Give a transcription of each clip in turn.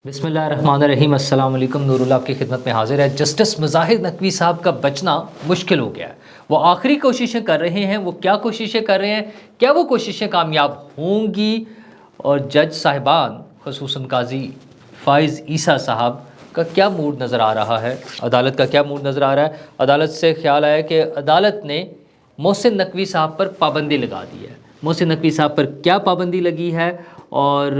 بسم اللہ الرحمن الرحیم۔ السلام علیکم۔ نور اللہ آپ کی خدمت میں حاضر ہے۔ جسٹس مظاہر نقوی صاحب کا بچنا مشکل ہو گیا ہے۔ وہ آخری کوششیں کر رہے ہیں۔ وہ کیا کوششیں کر رہے ہیں؟ کیا وہ کوششیں کامیاب ہوں گی؟ اور جج صاحبان خصوصاً قاضی فائز عیسیٰ صاحب کا کیا موڈ نظر آ رہا ہے؟ عدالت کا کیا موڈ نظر آ رہا ہے؟ عدالت سے خیال آیا کہ عدالت نے محسن نقوی صاحب پر پابندی لگا دی ہے۔ محسن نقوی صاحب پر کیا پابندی لگی ہے؟ اور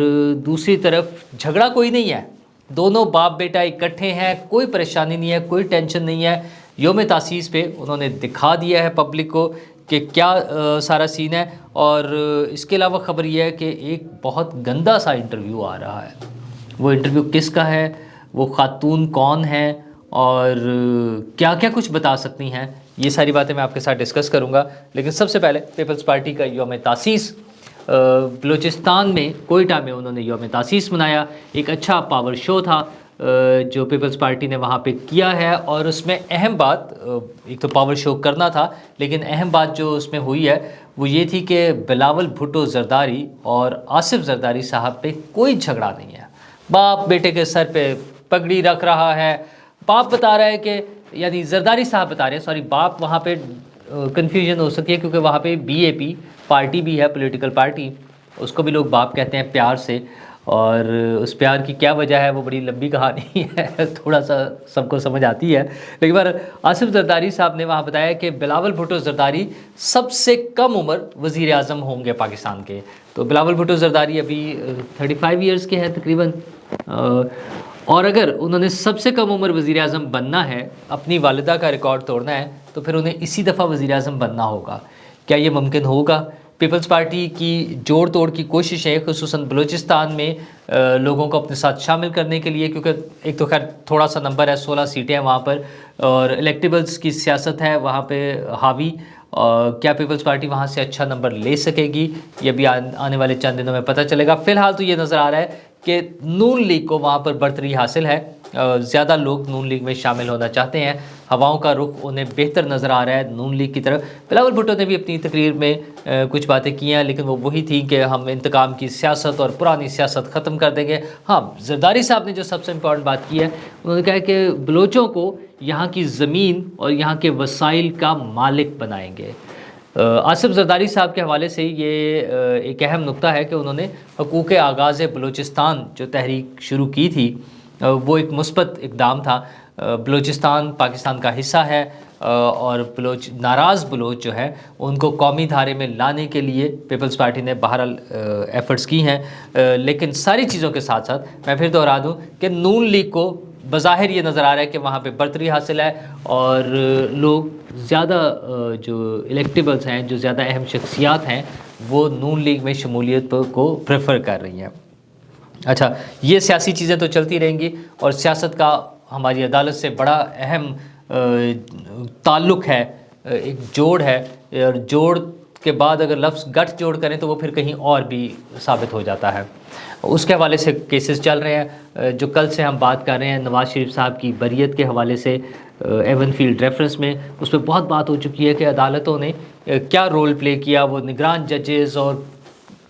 دوسری طرف جھگڑا کوئی نہیں ہے، دونوں باپ بیٹا اکٹھے ہیں، کوئی پریشانی نہیں ہے، کوئی ٹینشن نہیں ہے۔ یوم تاسیس پہ انہوں نے دکھا دیا ہے پبلک کو کہ کیا سارا سین ہے۔ اور اس کے علاوہ خبر یہ ہے کہ ایک بہت گندا سا انٹرویو آ رہا ہے۔ وہ انٹرویو کس کا ہے؟ وہ خاتون کون ہے؟ اور کیا کیا کچھ بتا سکتی ہیں؟ یہ ساری باتیں میں آپ کے ساتھ ڈسکس کروں گا۔ لیکن سب سے پہلے پیپلز پارٹی کا یوم تاسیس، بلوچستان میں کوئٹہ میں انہوں نے یوم تاسیس منایا۔ ایک اچھا پاور شو تھا جو پیپلز پارٹی نے وہاں پہ کیا ہے، اور اس میں اہم بات، ایک تو پاور شو کرنا تھا، لیکن اہم بات جو اس میں ہوئی ہے وہ یہ تھی کہ بلاول بھٹو زرداری اور آصف زرداری صاحب پہ کوئی جھگڑا نہیں ہے۔ باپ بیٹے کے سر پہ پگڑی رکھ رہا ہے۔ باپ بتا رہا ہے کہ، یعنی زرداری صاحب بتا رہے ہیں، سوری، باپ وہاں پہ کنفیوژن ہو سکتی ہے کیونکہ وہاں پہ بی اے پی پارٹی بھی ہے، پولیٹیکل پارٹی، اس کو بھی لوگ باپ کہتے ہیں پیار سے، اور اس پیار کی کیا وجہ ہے وہ بڑی لمبی کہانی ہے، تھوڑا سا سب کو سمجھ آتی ہے۔ لیکن بار آصف زرداری صاحب نے وہاں بتایا کہ بلاول بھٹو زرداری سب سے کم عمر وزیر اعظم ہوں گے پاکستان کے۔ تو بلاول بھٹو زرداری ابھی 35 ایئرس کے ہیں تقریباً، اور اگر انہوں نے سب سے کم عمر وزیر اعظم بننا ہے، اپنی والدہ کا ریکارڈ توڑنا ہے، تو پھر انہیں اسی دفعہ وزیر اعظم بننا ہوگا۔ کیا یہ ممکن ہوگا؟ پیپلز پارٹی کی جوڑ توڑ کی کوشش ہے، خصوصاً بلوچستان میں لوگوں کو اپنے ساتھ شامل کرنے کے لیے، کیونکہ ایک تو خیر تھوڑا سا نمبر ہے، 16 سیٹیں ہیں وہاں پر، اور الیکٹیبلز کی سیاست ہے وہاں پہ حاوی۔ کیا پیپلز پارٹی وہاں سے اچھا نمبر لے سکے گی؟ یہ بھی آنے والے چند دنوں میں پتہ چلے گا۔ فی الحال تو یہ نظر آ رہا ہے کہ نون لیگ کو وہاں پر برتری حاصل ہے، زیادہ لوگ نون لیگ میں شامل ہونا چاہتے ہیں، ہواؤں کا رخ انہیں بہتر نظر آ رہا ہے نون لیگ کی طرف۔ بلاول بھٹو نے بھی اپنی تقریر میں کچھ باتیں کی ہیں، لیکن وہ وہی تھیں کہ ہم انتقام کی سیاست اور پرانی سیاست ختم کر دیں گے۔ ہاں، زرداری صاحب نے جو سب سے امپورٹنٹ بات کی ہے، انہوں نے کہا کہ بلوچوں کو یہاں کی زمین اور یہاں کے وسائل کا مالک بنائیں گے۔ آصف زرداری صاحب کے حوالے سے یہ ایک اہم نقطہ ہے کہ انہوں نے حقوق آغاز بلوچستان جو تحریک شروع کی تھی، وہ ایک مثبت اقدام تھا۔ بلوچستان پاکستان کا حصہ ہے، اور ناراض بلوچ جو ہے ان کو قومی دھارے میں لانے کے لیے پیپلز پارٹی نے بہرحال ایفرٹس کی ہیں۔ لیکن ساری چیزوں کے ساتھ ساتھ میں پھر دہرا دوں کہ نون لیگ کو بظاہر یہ نظر آ رہا ہے کہ وہاں پہ برتری حاصل ہے، اور لوگ زیادہ جو الیکٹیبلز ہیں، جو زیادہ اہم شخصیات ہیں، وہ نون لیگ میں شمولیت کو پریفر کر رہی ہیں۔ اچھا، یہ سیاسی چیزیں تو چلتی رہیں گی، اور سیاست کا ہماری عدالت سے بڑا اہم تعلق ہے، ایک جوڑ ہے، اور جوڑ کے بعد اگر لفظ گٹھ جوڑ کریں تو وہ پھر کہیں اور بھی ثابت ہو جاتا ہے۔ اس کے حوالے سے کیسز چل رہے ہیں، جو کل سے ہم بات کر رہے ہیں نواز شریف صاحب کی بریت کے حوالے سے، ایون فیلڈ ریفرنس میں اس پہ بہت بات ہو چکی ہے کہ عدالتوں نے کیا رول پلے کیا، وہ نگران ججز اور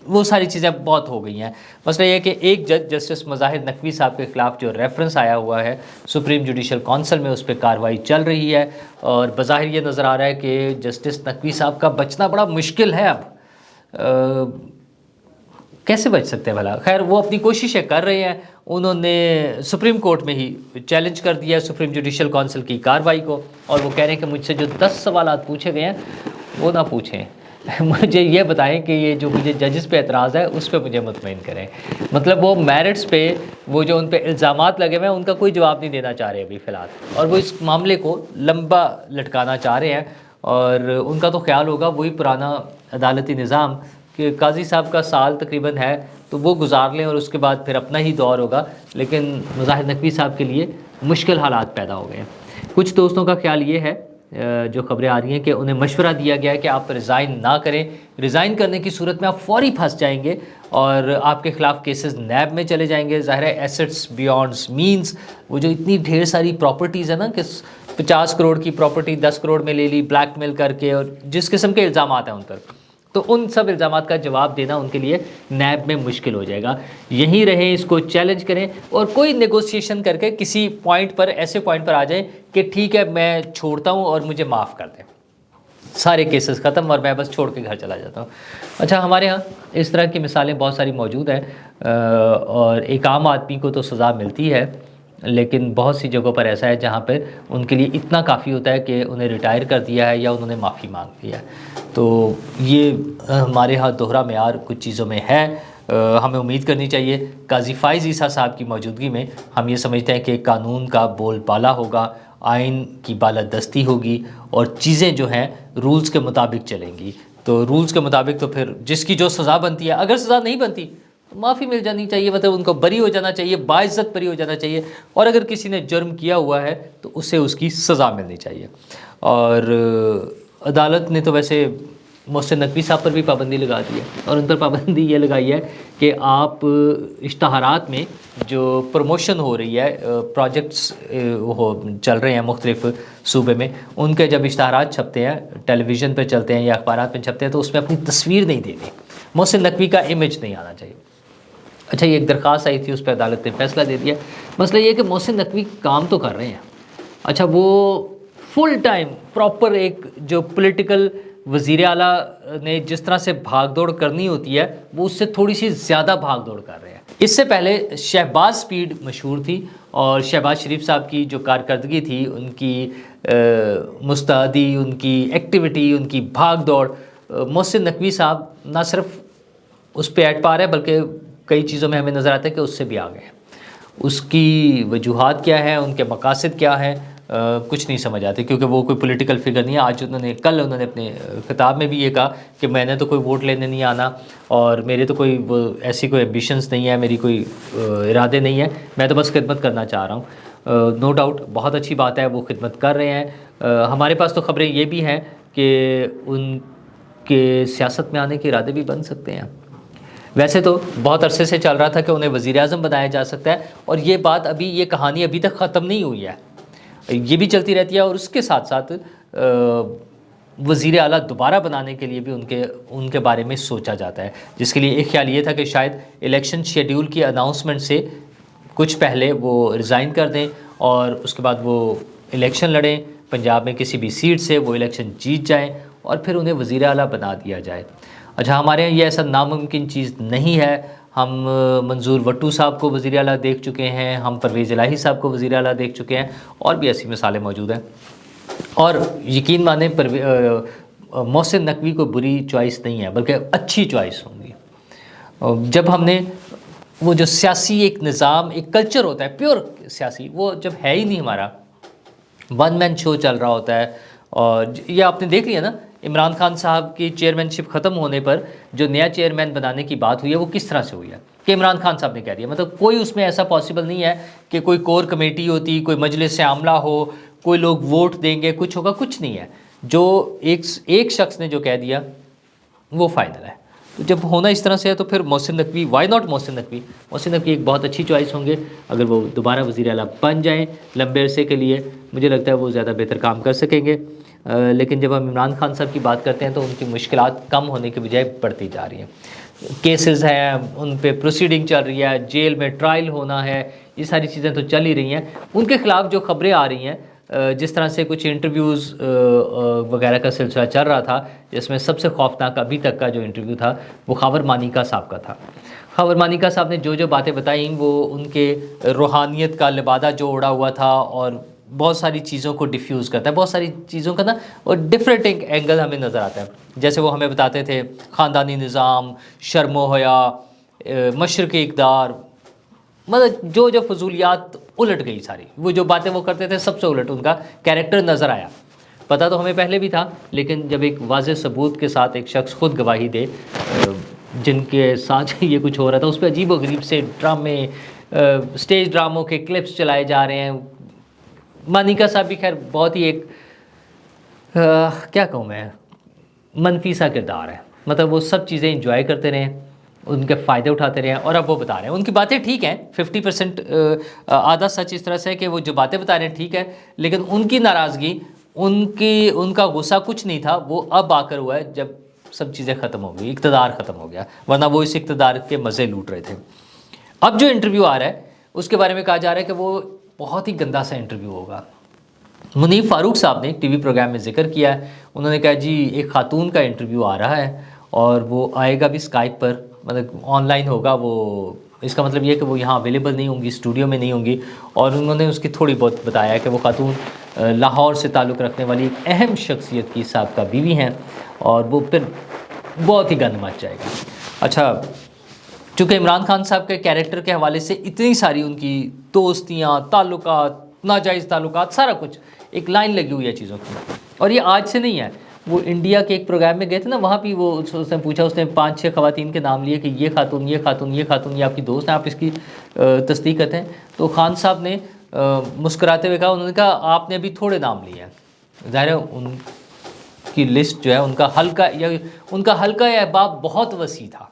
وہ ساری چیزیں بہت ہو گئی ہیں۔ مسئلہ یہ ہے کہ ایک جج جسٹس مظاہر نقوی صاحب کے خلاف جو ریفرنس آیا ہوا ہے سپریم جوڈیشل کونسل میں، اس پہ کارروائی چل رہی ہے، اور بظاہر یہ نظر آ رہا ہے کہ جسٹس نقوی صاحب کا بچنا بڑا مشکل ہے۔ اب کیسے بچ سکتے ہیں بھلا؟ خیر، وہ اپنی کوششیں کر رہے ہیں۔ انہوں نے سپریم کورٹ میں ہی چیلنج کر دیا ہے سپریم جوڈیشل کونسل کی کارروائی کو، اور وہ کہہ رہے ہیں کہ مجھ سے جو 10 سوالات پوچھے گئے ہیں وہ نہ پوچھیں، مجھے یہ بتائیں کہ یہ جو مجھے ججز پہ اعتراض ہے اس پہ مجھے مطمئن کریں۔ مطلب وہ میرٹس پہ، وہ جو ان پہ الزامات لگے ہوئے ہیں ان کا کوئی جواب نہیں دینا چاہ رہے ابھی فی الحال، اور وہ اس معاملے کو لمبا لٹکانا چاہ رہے ہیں۔ اور ان کا تو خیال ہوگا وہی پرانا عدالتی نظام کہ قاضی صاحب کا سال تقریباً ہے تو وہ گزار لیں، اور اس کے بعد پھر اپنا ہی دور ہوگا۔ لیکن مظاہر نقوی صاحب کے لیے مشکل حالات پیدا ہو گئے ہیں۔ کچھ دوستوں کا خیال یہ ہے، جو خبریں آ رہی ہیں، کہ انہیں مشورہ دیا گیا ہے کہ آپ ریزائن نہ کریں، ریزائن کرنے کی صورت میں آپ فوری پھنس جائیں گے، اور آپ کے خلاف کیسز نیب میں چلے جائیں گے۔ ظاہر ہے ایسٹس بیونڈز مینز، وہ جو اتنی ڈھیر ساری پراپرٹیز ہیں نا، کہ 50 کروڑ کی پراپرٹی 10 کروڑ میں لے لی بلیک میل کر کے، اور جس قسم کے الزامات ہیں ان پر، تو ان سب الزامات کا جواب دینا ان کے لیے نیب میں مشکل ہو جائے گا. یہیں رہیں، اس کو چیلنج کریں اور کوئی نیگوسیشن کر کے کسی پوائنٹ پر، ایسے پوائنٹ پر آ جائیں کہ ٹھیک ہے میں چھوڑتا ہوں اور مجھے معاف کر دیں، سارے کیسز ختم اور میں بس چھوڑ کے گھر چلا جاتا ہوں. اچھا، ہمارے ہاں اس طرح کی مثالیں بہت ساری موجود ہیں، اور ایک عام آدمی کو تو سزا ملتی ہے، لیکن بہت سی جگہوں پر ایسا ہے جہاں پہ ان کے لیے اتنا کافی ہوتا ہے کہ انہیں ریٹائر کر دیا ہے یا انہوں نے معافی مانگ لی ہے. تو یہ ہمارے ہاں دوہرا معیار کچھ چیزوں میں ہے. ہمیں امید کرنی چاہیے قاضی فائز عیسیٰ صاحب کی موجودگی میں ہم یہ سمجھتے ہیں کہ قانون کا بول بالا ہوگا، آئین کی بالادستی ہوگی اور چیزیں جو ہیں رولز کے مطابق چلیں گی. تو رولز کے مطابق تو پھر جس کی جو سزا بنتی ہے، اگر سزا نہیں بنتی تو معافی مل جانی چاہیے، مطلب ان کو بری ہو جانا چاہیے، باعزت بری ہو جانا چاہیے، اور اگر کسی نے جرم کیا ہوا ہے تو اسے اس کی سزا ملنی چاہیے. اور عدالت نے تو ویسے محسن نقوی صاحب پر بھی پابندی لگا دی ہے، اور ان پر پابندی یہ لگائی ہے کہ آپ اشتہارات میں جو پروموشن ہو رہی ہے، پروجیکٹس چل رہے ہیں مختلف صوبے میں، ان کے جب اشتہارات چھپتے ہیں، ٹیلی ویژن پہ چلتے ہیں یا اخبارات میں چھپتے ہیں، تو اس میں اپنی تصویر نہیں دینی، محسن نقوی کا امیج نہیں آنا چاہیے. اچھا، یہ ایک درخواست آئی تھی، اس پہ عدالت نے فیصلہ دے دیا. مسئلہ یہ ہے کہ محسن نقوی کام تو کر رہے ہیں، اچھا وہ فل ٹائم پراپر ایک جو پولیٹیکل وزیر اعلیٰ نے جس طرح سے بھاگ دوڑ کرنی ہوتی ہے وہ اس سے تھوڑی سی زیادہ بھاگ دوڑ کر رہے ہیں. اس سے پہلے شہباز سپیڈ مشہور تھی، اور شہباز شریف صاحب کی جو کارکردگی تھی، ان کی مستعدی، ان کی ایکٹیویٹی، ان کی بھاگ دوڑ، محسن نقوی صاحب نہ صرف اس پہ ایٹ پار ہے بلکہ کئی چیزوں میں ہمیں نظر آتا ہے کہ اس سے بھی آگے ہیں. اس کی وجوہات کیا ہیں، ان کے مقاصد کیا ہیں، کچھ نہیں سمجھ آتے، کیونکہ وہ کوئی پولیٹیکل فگر نہیں ہے. آج کل انہوں نے اپنے خطاب میں بھی یہ کہا کہ میں نے تو کوئی ووٹ لینے نہیں آنا، اور میرے تو کوئی وہ ایسی کوئی ایمبیشنز نہیں ہے، میری کوئی ارادے نہیں ہیں، میں تو بس خدمت کرنا چاہ رہا ہوں. نو ڈاؤٹ بہت اچھی بات ہے، وہ خدمت کر رہے ہیں. ہمارے پاس تو خبریں یہ بھی ہیں کہ ان کے سیاست میں آنے کے ارادے بھی بن سکتے ہیں. ویسے تو بہت عرصے سے چل رہا تھا کہ انہیں وزیر اعظم بنایا جا سکتا ہے، اور یہ بات ابھی، یہ کہانی ابھی تک ختم نہیں ہوئی ہے، یہ بھی چلتی رہتی ہے. اور اس کے ساتھ ساتھ وزیر اعلیٰ دوبارہ بنانے کے لیے بھی ان کے بارے میں سوچا جاتا ہے، جس کے لیے ایک خیال یہ تھا کہ شاید الیکشن شیڈیول کی اناؤنسمنٹ سے کچھ پہلے وہ ریزائن کر دیں، اور اس کے بعد وہ الیکشن لڑیں پنجاب میں کسی بھی سیٹ سے، وہ الیکشن جیت جائیں اور پھر انہیں وزیر اعلیٰ بنا دیا جائے. اچھا، ہمارے یہاں یہ ایسا ناممکن چیز نہیں ہے. ہم منظور وٹو صاحب کو وزیر اعلیٰ دیکھ چکے ہیں، ہم پرویز الہی صاحب کو وزیر اعلیٰ دیکھ چکے ہیں، اور بھی ایسی مثالیں موجود ہیں. اور یقین مانیں محسن نقوی کو بری چوائس نہیں ہے، بلکہ اچھی چوائس ہوں گی. جب ہم نے وہ جو سیاسی ایک نظام، ایک کلچر ہوتا ہے پیور سیاسی، وہ جب ہے ہی نہیں ہمارا، ون مین شو چل رہا ہوتا ہے. اور یہ آپ نے دیکھ لیا نا، عمران خان صاحب کی چیئرمین شپ ختم ہونے پر جو نیا چیئرمین بنانے کی بات ہوئی ہے وہ کس طرح سے ہوئی ہے کہ عمران خان صاحب نے کہہ دیا. مطلب کوئی اس میں ایسا پاسبل نہیں ہے کہ کوئی کور کمیٹی ہوتی، کوئی مجلس عاملہ ہو، کوئی لوگ ووٹ دیں گے، کچھ ہوگا، کچھ نہیں ہے. جو ایک شخص نے جو کہہ دیا وہ فائنل ہے. تو جب ہونا اس طرح سے ہے تو پھر محسن نقوی، وائی ناٹ محسن نقوی؟ محسن نقوی ایک بہت اچھی چوائس ہوں گے اگر وہ دوبارہ وزیر اعلیٰ بن جائیں لمبے عرصے کے لیے. مجھے لگتا ہے وہ زیادہ بہتر کام کر سکیں گے. لیکن جب ہم عمران خان صاحب کی بات کرتے ہیں تو ان کی مشکلات کم ہونے کے بجائے بڑھتی جا رہی ہیں. کیسز ہیں، ان پہ پروسیڈنگ چل رہی ہے، جیل میں ٹرائل ہونا ہے، یہ ساری چیزیں تو چل ہی رہی ہیں. ان کے خلاف جو خبریں آ رہی ہیں، جس طرح سے کچھ انٹرویوز وغیرہ کا سلسلہ چل رہا تھا، جس میں سب سے خوفناک ابھی تک کا جو انٹرویو تھا وہ خاور مانیکا صاحب کا تھا. خاور مانیکا صاحب نے جو باتیں بتائیں وہ ان کے روحانیت کا لبادہ جو اڑا ہوا تھا، اور بہت ساری چیزوں کو ڈیفیوز کرتا ہے، بہت ساری چیزوں کا نا اور ڈفرینٹ اینگل ہمیں نظر آتا ہے. جیسے وہ ہمیں بتاتے تھے خاندانی نظام، شرم و حیا، مشرقی اقدار، مطلب جو فضولیات الٹ گئی ساری. وہ جو باتیں وہ کرتے تھے سب سے الٹ ان کا کیریکٹر نظر آیا. پتہ تو ہمیں پہلے بھی تھا، لیکن جب ایک واضح ثبوت کے ساتھ ایک شخص خود گواہی دے جن کے ساتھ یہ کچھ ہو رہا تھا، اس پہ عجیب و غریب سے ڈرامے، سٹیج ڈراموں کے کلپس چلائے جا رہے ہیں. مانیکا صاحب بھی خیر بہت ہی ایک کیا کہوں میں، منفی سا کردار ہے. مطلب وہ سب چیزیں انجوائے کرتے رہے، ان کے فائدے اٹھاتے رہے ہیں، اور اب وہ بتا رہے ہیں. ان کی باتیں ٹھیک ہیں، 50% آدھا سچ اس طرح سے ہے کہ وہ جو باتیں بتا رہے ہیں ٹھیک ہے، لیکن ان کی ناراضگی، ان کا غصہ کچھ نہیں تھا، وہ اب آ کر ہوا ہے جب سب چیزیں ختم ہو گئی, اقتدار ختم ہو گیا, ورنہ وہ اس اقتدار کے مزے لوٹ رہے تھے. اب جو انٹرویو آ رہا ہے اس کے بارے میں کہا جا رہا ہے کہ وہ بہت ہی گندا سا انٹرویو ہوگا. منیب فاروق صاحب نے ایک ٹی وی پروگرام میں ذکر کیا ہے, انہوں نے کہا جی ایک خاتون کا انٹرویو آ رہا ہے اور وہ آئے گا بھی اسکائپ پر, مطلب آن لائن ہوگا وہ, اس کا مطلب یہ ہے کہ وہ یہاں اویلیبل نہیں ہوں گی, اسٹوڈیو میں نہیں ہوں گی. اور انہوں نے اس کی تھوڑی بہت بتایا کہ وہ خاتون لاہور سے تعلق رکھنے والی ایک اہم شخصیت کی سابقہ بیوی ہیں, اور وہ پھر بہت ہی گند مچ جائے گا. اچھا, چونکہ عمران خان صاحب کے کیریکٹر کے حوالے سے اتنی ساری ان کی دوستیاں, تعلقات, ناجائز تعلقات, سارا کچھ ایک لائن لگی ہوئی ہے چیزوں کی, اور یہ آج سے نہیں ہے. وہ انڈیا کے ایک پروگرام میں گئے تھے نا, وہاں بھی وہ اس نے پوچھا, اس نے 5-6 خواتین کے نام لیے کہ یہ خاتون, یہ خاتون, یہ خاتون, یہ آپ کی دوست ہیں, آپ اس کی تصدیق کرتے ہیں. تو خان صاحب نے مسکراتے ہوئے کہا, انہوں نے کہا آپ نے ابھی تھوڑے نام لیے ہیں. ظاہر ہے ان کی لسٹ جو ہے ان کا حلقہ یا احباب بہت وسیع تھا,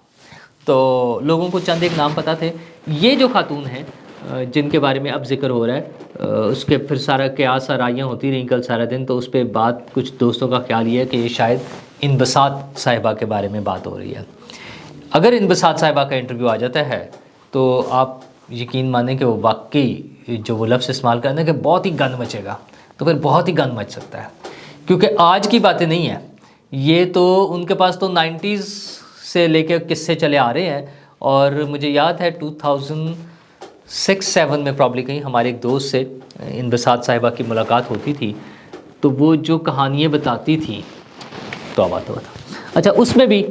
تو لوگوں کو چند ایک نام پتہ تھے. یہ جو خاتون ہیں جن کے بارے میں اب ذکر ہو رہا ہے, اس کے پھر سارا قیاس آرائیاں ہوتی رہیں کل سارا دن, تو اس پہ بات کچھ دوستوں کا خیال یہ ہے کہ یہ شاید انبساط صاحبہ کے بارے میں بات ہو رہی ہے. اگر انبساط صاحبہ کا انٹرویو آ جاتا ہے تو آپ یقین مانیں کہ وہ واقعی جو وہ لفظ استعمال کرنا کہ بہت ہی گند مچے گا, تو پھر بہت ہی گند مچ سکتا ہے, کیونکہ آج کی باتیں نہیں ہیں یہ, تو ان کے پاس تو 90s سے لے کے قصے چلے آ رہے ہیں. اور مجھے یاد ہے 2006-7 میں پرابلی کہیں ہمارے ایک دوست سے انبساط صاحبہ کی ملاقات ہوتی تھی, تو وہ جو کہانیاں بتاتی تھی توبہ توبہ تھا. اچھا, اس میں بھی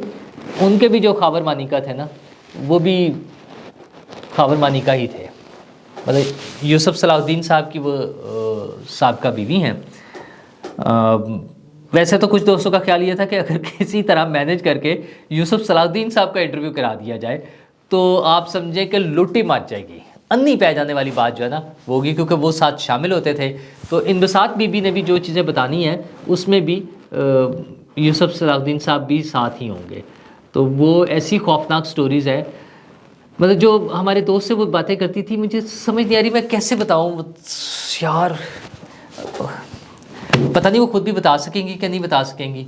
ان کے بھی جو خاور مانیکا تھے نا, وہ بھی خاور مانیکا ہی تھے, مطلب یوسف صلاح الدین صاحب کی وہ سابقہ بیوی ہیں. ویسے تو کچھ دوستوں کا خیال یہ تھا کہ اگر کسی طرح مینج کر کے یوسف صلاح الدین صاحب کا انٹرویو کرا دیا جائے تو آپ سمجھیں کہ لٹ ہی مچ جائے گی, انی پہ جانے والی بات جو ہے نا وہ ہوگی, کیونکہ وہ ساتھ شامل ہوتے تھے. تو انبساط بی بی نے بھی جو چیزیں بتانی ہیں اس میں بھی یوسف صلاح الدین صاحب بھی ساتھ ہی ہوں گے. تو وہ ایسی خوفناک سٹوریز ہے, مطلب جو ہمارے دوست سے وہ باتیں کرتی تھی, مجھے سمجھ نہیں آ رہی میں کیسے بتاؤں یار, پتہ نہیں وہ خود بھی بتا سکیں گی کہ نہیں بتا سکیں گی.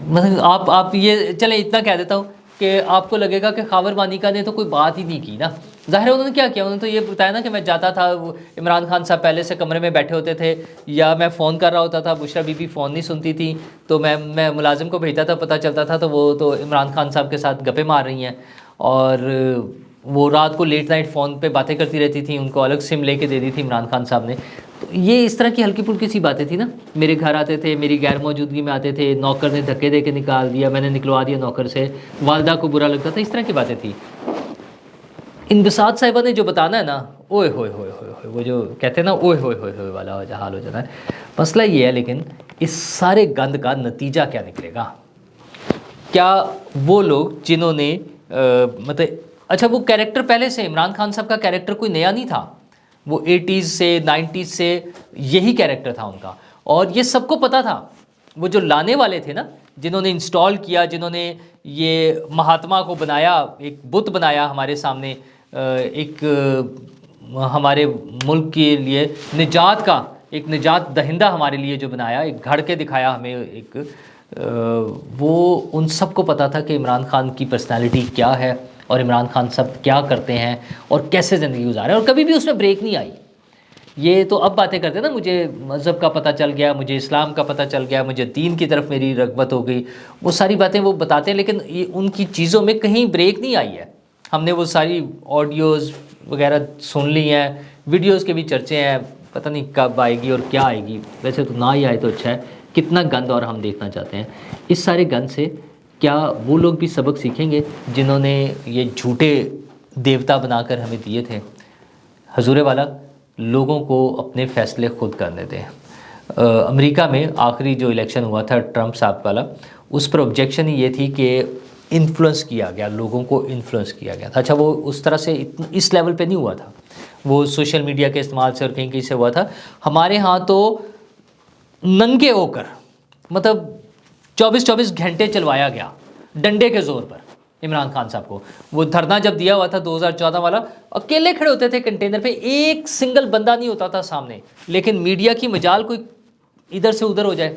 مطلب آپ یہ چلیں اتنا کہہ دیتا ہوں کہ آپ کو لگے گا کہ خاور مانیکا نے تو کوئی بات ہی نہیں کی نا. ظاہر ہے انہوں نے کیا کیا, انہوں نے تو یہ بتایا نا کہ میں جاتا تھا, عمران خان صاحب پہلے سے کمرے میں بیٹھے ہوتے تھے, یا میں فون کر رہا ہوتا تھا, بشرا بی بی فون نہیں سنتی تھی, تو میں ملازم کو بھیجتا تھا, پتہ چلتا تھا تو وہ تو عمران خان صاحب کے ساتھ گپے مار رہی ہیں, اور وہ رات کو لیٹ نائٹ فون پہ باتیں کرتی رہتی تھیں, ان کو الگ سم لے کے دے دی تھی عمران خان صاحب نے. تو یہ اس طرح کی ہلکی پھلکی سی باتیں تھیں نا. میرے گھر آتے تھے, میری غیر موجودگی میں آتے تھے, نوکر نے دھکے دے کے نکال دیا, میں نے نکلوا دیا نوکر سے, والدہ کو برا لگتا تھا, اس طرح کی باتیں تھیں. انبساط صاحبہ نے جو بتانا ہے نا, اوئے ہوئے ہوئے ہوئے ہوئے, وہ جو کہتے ہیں نا اوئے ہوئے ہوئے ہوئے والا حال ہو جانا ہے. مسئلہ یہ ہے لیکن اس سارے گند کا نتیجہ کیا نکلے گا. کیا وہ لوگ جنہوں نے مطلب اچھا وہ کیریکٹر پہلے سے عمران خان صاحب کا کیریکٹر کوئی نیا نہیں تھا, وہ 80s سے 90s سے یہی کیریکٹر تھا ان کا, اور یہ سب کو پتہ تھا. وہ جو لانے والے تھے نا, جنہوں نے انسٹال کیا, جنہوں نے یہ مہاتما کو بنایا, ایک بت بنایا ہمارے سامنے, ایک ہمارے ملک کے لیے نجات کا ایک نجات دہندہ ہمارے لیے جو بنایا, ایک گھڑ کے دکھایا ہمیں ایک, وہ ان سب کو پتہ تھا کہ عمران خان کی پرسنالٹی کیا ہے, اور عمران خان صاحب کیا کرتے ہیں اور کیسے زندگی گزارے, اور کبھی بھی اس میں بریک نہیں آئی. یہ تو اب باتیں کرتے ہیں نا, مجھے مذہب کا پتہ چل گیا, مجھے اسلام کا پتہ چل گیا, مجھے دین کی طرف میری رغبت ہو گئی, وہ ساری باتیں وہ بتاتے ہیں, لیکن ان کی چیزوں میں کہیں بریک نہیں آئی ہے. ہم نے وہ ساری آڈیوز وغیرہ سن لی ہیں, ویڈیوز کے بھی چرچے ہیں, پتہ نہیں کب آئے گی اور کیا آئے گی. ویسے تو نہ ہی آئے تو اچھا ہے, کتنا گند اور ہم دیکھنا چاہتے ہیں. اس سارے گند سے کیا وہ لوگ بھی سبق سیکھیں گے جنہوں نے یہ جھوٹے دیوتا بنا کر ہمیں دیے تھے. حضور والا لوگوں کو اپنے فیصلے خود کرنے دیں. امریکہ میں آخری جو الیکشن ہوا تھا ٹرمپ صاحب والا, اس پر آبجیکشن ہی یہ تھی کہ انفلوئنس کیا گیا, لوگوں کو انفلوئنس کیا گیا تھا. اچھا وہ اس طرح سے اس لیول پہ نہیں ہوا تھا, وہ سوشل میڈیا کے استعمال سے اور کہیں کہیں سے ہوا تھا. ہمارے ہاں تو ننگے ہو کر مطلب 24 گھنٹے چلوایا گیا ڈنڈے کے زور پر عمران خان صاحب کو. وہ دھرنا جب دیا ہوا تھا 2014 والا, اکیلے کھڑے ہوتے تھے کنٹینر پہ, ایک سنگل بندہ نہیں ہوتا تھا سامنے, لیکن میڈیا کی مجال کوئی ادھر سے ادھر ہو جائے,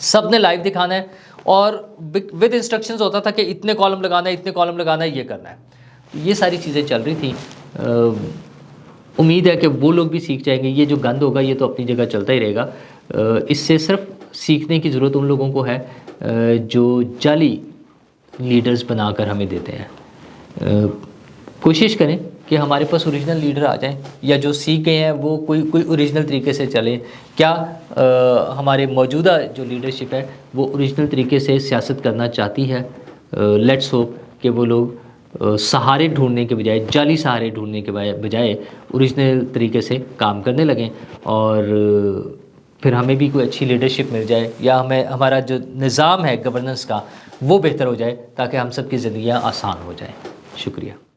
سب نے لائیو دکھانا ہے. اور ود انسٹرکشنز ہوتا تھا کہ اتنے کالم لگانا ہے، اتنے کالم لگانا ہے، یہ کرنا ہے. یہ ساری چیزیں چل رہی تھیں. امید ہے کہ وہ لوگ بھی سیکھ جائیں گے. یہ جو گند ہوگا یہ تو اپنی جگہ چلتا ہی رہے گا. اس سے صرف سیکھنے کی ضرورت ان لوگوں کو ہے جو جعلی لیڈرز بنا کر ہمیں دیتے ہیں. کوشش کریں کہ ہمارے پاس اوریجنل لیڈر آ جائیں، یا جو سیکھ گئے ہیں وہ کوئی اوریجنل طریقے سے چلیں. کیا ہمارے موجودہ جو لیڈرشپ ہے وہ اوریجنل طریقے سے سیاست کرنا چاہتی ہے؟ لیٹس ہوپ کہ وہ لوگ سہارے ڈھونڈنے کے بجائے، جعلی سہارے ڈھونڈنے کے بجائے اوریجنل طریقے سے کام کرنے لگیں، اور پھر ہمیں بھی کوئی اچھی لیڈرشپ مل جائے، یا ہمارا جو نظام ہے گورننس کا وہ بہتر ہو جائے، تاکہ ہم سب کی زندگیاں آسان ہو جائیں. شکریہ.